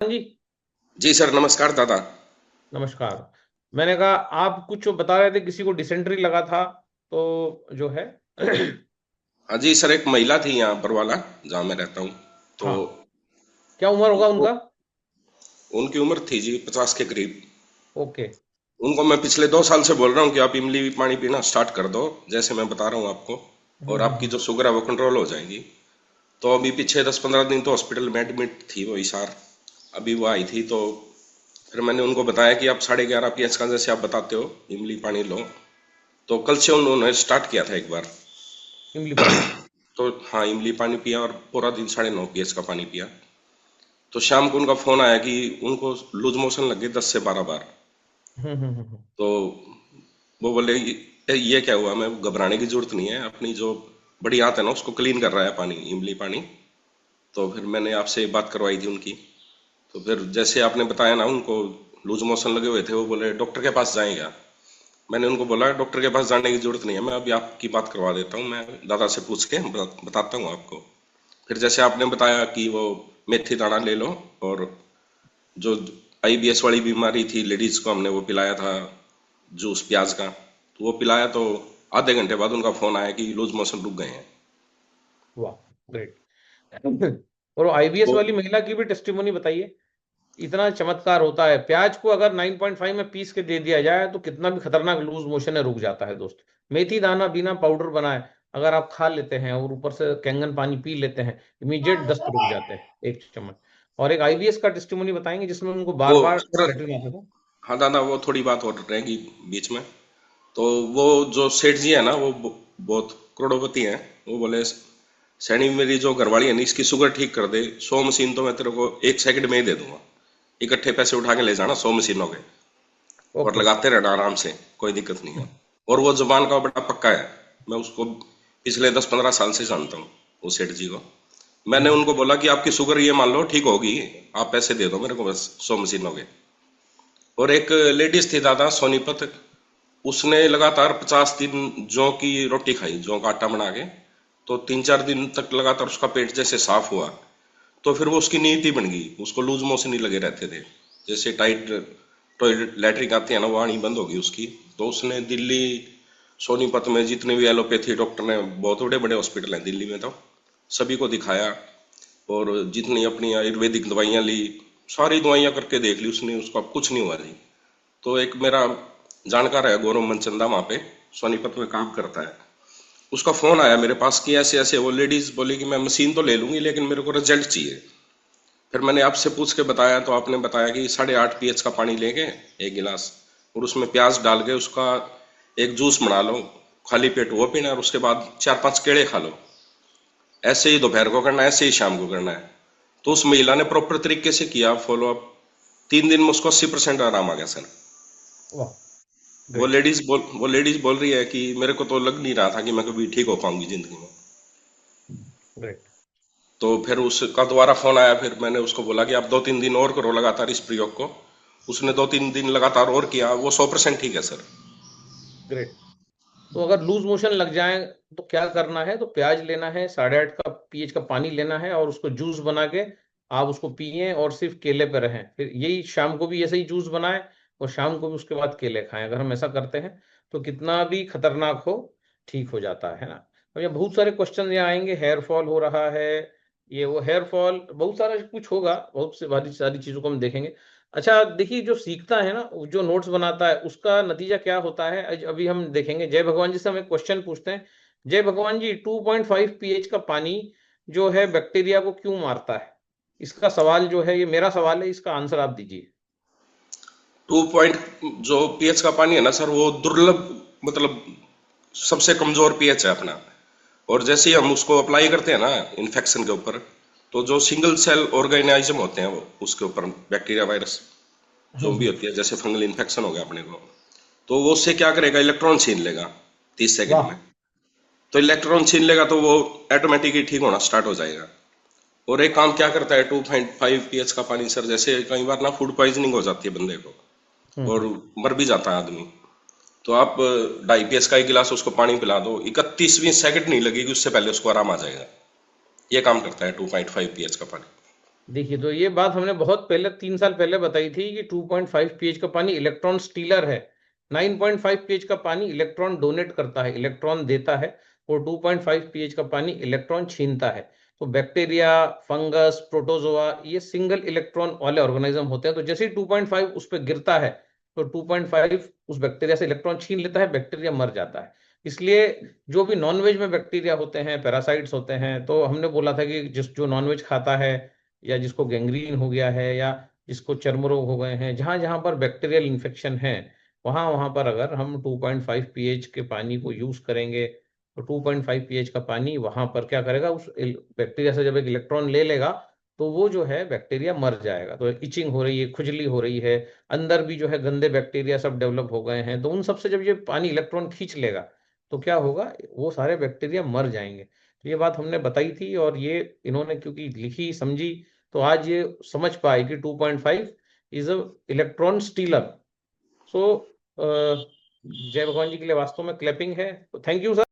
जी। जी sir, नमस्कार दादा। नमस्कार। मैंने कहा आप कुछ बता रहे थे किसी को डिसेंट्री लगा था तो जो है हाँ जी सर, एक महिला थी यहाँ बरवाला, जहाँ मैं रहता हूँ। तो हाँ, क्या उम्र होगा उनको उनका? उनकी उम्र थी जी 50 के करीब। ओके। उनको मैं पिछले 2 साल से बोल रहा हूँ कि आप इमली पानी पीना स्टार्ट कर दो, जैसे मैं बता रहा हूँ आपको। और आपकी हम्म। जो शुगर है वो कंट्रोल हो जाएगी। तो अभी पीछे 10-15 दिन तो हॉस्पिटल में एडमिट थी वो इसार। अभी वो आई थी तो फिर मैंने उनको बताया कि आप 11:30 पीएच का जैसे आप बताते हो इमली पानी लो। तो कल से उन्होंने स्टार्ट किया था एक बार। इमली पानी। तो हाँ, इमली पानी पिया और पूरा दिन 9:30 पीएच का पानी पिया। तो शाम को उनका फोन आया कि उनको लूज मोशन लगे 10 से 12 बार। हम्म। तो वो बोले ये क्या हुआ? मैं, घबराने की जरूरत नहीं है, अपनी जो बड़ी आंत है ना उसको क्लीन कर रहा है पानी, इमली पानी। तो फिर मैंने आपसे बात करवाई थी उनकी। तो फिर जैसे आपने बताया ना उनको लूज मोशन लगे हुए थे, वो बोले डॉक्टर के पास जाएंगे। मैंने उनको बोला डॉक्टर के पास जाने की जरूरत नहीं है, मैं अभी आपकी बात करवा देता हूँ, मैं दादा से पूछ के बताता हूँ आपको। फिर जैसे आपने बताया कि वो मेथी दाना ले लो, और जो आईबीएस वाली बीमारी थी लेडीज को हमने वो पिलाया था, जूस प्याज का, तो वो पिलाया। तो आधे घंटे बाद उनका फोन आया कि लूज मोशन रुक गए हैं। वाह, ग्रेट। और आईबीएस तो वाली महिला की भी टेस्टिमोनी बताइए। इतना चमत्कार होता है, प्याज को अगर 9.5 में पीस के दे दिया जाए तो कितना भी खतरनाक लूज मोशन है रुक जाता है दोस्त। मेथी दाना बिना पाउडर बनाए अगर आप खा लेते हैं और ऊपर से कैंगन पानी पी लेते हैं, इमीडिएट दस्त रुक जाते हैं 1 चम्मच। और एक आईबीएस का टेस्टिमोनी बताएंगे जिसमें उनको बार वो बार सर, लेटरिन आता था। हाँ दादा, वो थोड़ी बात और रहेगी बीच में। तो वो जो सेठ जी है ना, वो बहुत करोड़पति हैं। वो बोले सैनी, मेरी जो घरवाली है ना इसकी शुगर ठीक कर दे, 100 मशीन तो मैं तेरे को 1 सेकंड में ही दे दूंगा। इकट्ठे पैसे उठा के ले जाना 100 मशीनों के, और ओके। लगाते रहना आराम से, कोई दिक्कत नहीं है। और वो जुबान का बड़ा पक्का है। मैं उसको पिछले 10-15 साल से जानता हूँ, वो सेठ जी को। मैंने हम्म। उनको बोला कि आपकी शुगर ये मान लो ठीक होगी, आप पैसे दे दो मेरे को बस 100 मशीनों के। और एक लेडीज थी दादा, सोनीपत। उसने लगातार 50 दिन जौ की रोटी खाई, जौ का आटा बना के। तो 3-4 दिन तक लगातार उसका पेट जैसे साफ हुआ। तो फिर वो उसकी नीयत ही बन गई, उसको लूज मोशन ही लगे रहते थे। जैसे टाइट टॉयलेट लैट्रिन आती है ना, वो आनी बंद होगी उसकी। तो उसने दिल्ली, सोनीपत में जितने भी एलोपैथी डॉक्टर ने, बहुत बड़े बड़े हॉस्पिटल हैं दिल्ली में, तो सभी को दिखाया। और जितनी अपनी आयुर्वेदिक दवाइयाँ ली, सारी दवाइयाँ करके देख ली उसने, उसको अब कुछ नहीं हुआ जी। तो एक मेरा जानकार है गौरव मनचंदा, वहाँ पे सोनीपत में काम करता है। उसका फोन आया मेरे पास कि ऐसे ऐसे, वो लेडीज बोली कि मैं मशीन तो ले लूंगी लेकिन मेरे को रिजल्ट चाहिए। फिर मैंने आपसे पूछ के बताया तो आपने बताया कि 8.5 पीएच का पानी लेंगे, 1 गिलास, और उसमें प्याज डाल के उसका एक जूस बना लो, खाली पेट वो पीना, और उसके बाद 4-5 केले खा लो। ऐसे ही दोपहर को करना है, ऐसे ही शाम को करना है। तो उस महिला ने प्रॉपर तरीके से किया फॉलो अप। 3 दिन में उसको 80% आराम आ गया सर। वाह, वो ग्रेट। लेडीज बोल रही है कि मेरे को तो लग नहीं रहा था कि मैं कभी ठीक हो पाऊंगी जिंदगी में। ग्रेट। तो फिर उसका दोबारा फोन आया, फिर मैंने उसको बोला कि आप 2-3 दिन और करो लगातार इस प्रयोग को। उसने 2-3 दिन लगातार और किया, वो 100% ठीक है सर। ग्रेट। तो अगर लूज मोशन लग जाए तो क्या करना है? तो प्याज लेना है, 8.5 का पीएच का पानी लेना है और उसको जूस बना के आप उसको पिए और सिर्फ केले पे रहें। फिर यही शाम को भी ऐसे ही जूस बनाएं और शाम को भी उसके बाद केले खाएं। अगर हम ऐसा करते हैं तो कितना भी खतरनाक हो, ठीक हो जाता है ना। और ये बहुत सारे क्वेश्चन यहाँ आएंगे, हेयर फॉल हो रहा है, ये वो हेयर फॉल बहुत सारा कुछ होगा, बहुत से सारी सारी चीजों को हम देखेंगे। अच्छा देखिए, जो सीखता है ना, जो नोट्स बनाता है, उसका नतीजा क्या होता है अभी हम देखेंगे। जय भगवान जी से हम एक क्वेश्चन पूछते हैं। जय भगवान जी, 2.5 पीएच का पानी जो है बैक्टीरिया को क्यों मारता है? इसका सवाल जो है, ये मेरा सवाल है, इसका आंसर आप दीजिए। 2 पॉइंट जो पीएच का पानी है ना सर, वो दुर्लभ, मतलब सबसे कमजोर पीएच है अपना। और जैसे ही हम उसको अप्लाई करते हैं ना इन्फेक्शन के ऊपर, तो जो सिंगल सेल ऑर्गेनाइज्म होते हैं वो उसके ऊपर, बैक्टीरिया वायरस जो भी हम्म। होती है, जैसे फंगल इन्फेक्शन हो गया अपने को, तो वो उससे क्या करेगा, इलेक्ट्रॉन छीन लेगा 30 सेकंड वाह। में। तो इलेक्ट्रॉन छीन लेगा तो वो ऑटोमेटिकली ठीक होना स्टार्ट हो जाएगा। और एक काम क्या करता है 2.5 पीएच का पानी सर, जैसे कई बार ना फूड पॉइजनिंग हो जाती है बंदे को, और हम्म। मर भी जाता है आदमी। तो आप 2.5 पीएच का 1 गिलास उसको पानी पिला दो, 31वीं सेकंड नहीं लगेगी उससे पहले उसको आराम आ जाएगा। ये काम करता है 2.5 पीएच का पानी। देखिए, तो ये बात हमने बहुत पहले 3 साल पहले बताई थी कि 2.5 pH का पानी इलेक्ट्रॉन स्टीलर है। 9.5 pH का पानी इलेक्ट्रॉन डोनेट करता है, इलेक्ट्रॉन देता है। और 2.5 pH का पानी इलेक्ट्रॉन छीनता है। तो बैक्टीरिया, फंगस, प्रोटोजोआ, ये सिंगल इलेक्ट्रॉन वाले ऑर्गेनिज्म होते हैं। तो जैसे ही 2.5 उस पर गिरता है, तो 2.5 उस बैक्टीरिया से इलेक्ट्रॉन छीन लेता है, बैक्टीरिया मर जाता है। इसलिए जो भी नॉनवेज में बैक्टीरिया होते हैं, पैरासाइट्स होते हैं, तो हमने बोला था कि जिस जो नॉनवेज खाता है, या जिसको गैंग्रीन हो गया है, या जिसको चर्म रोग हो गए हैं, जहां जहां पर बैक्टीरियल इन्फेक्शन है, वहां वहां पर अगर हम 2.5 pH के पानी को यूज करेंगे, तो 2.5 pH का पानी वहां पर क्या करेगा, उस बैक्टीरिया से जब एक इलेक्ट्रॉन ले लेगा, तो वो जो है बैक्टीरिया मर जाएगा। तो इचिंग हो रही है, खुजली हो रही है, अंदर भी जो है गंदे बैक्टीरिया सब डेवलप हो गए हैं, तो उन सबसे जब ये पानी इलेक्ट्रॉन खींच लेगा, तो क्या होगा, वो सारे बैक्टीरिया मर जाएंगे। तो ये बात हमने बताई थी, और ये इन्होंने क्योंकि लिखी समझी, तो आज ये समझ पाए कि 2.5 इज अ इलेक्ट्रॉन स्टीलर। सो जय भगवान जी के लिए वास्तव में क्लैपिंग है। तो थैंक यू सर।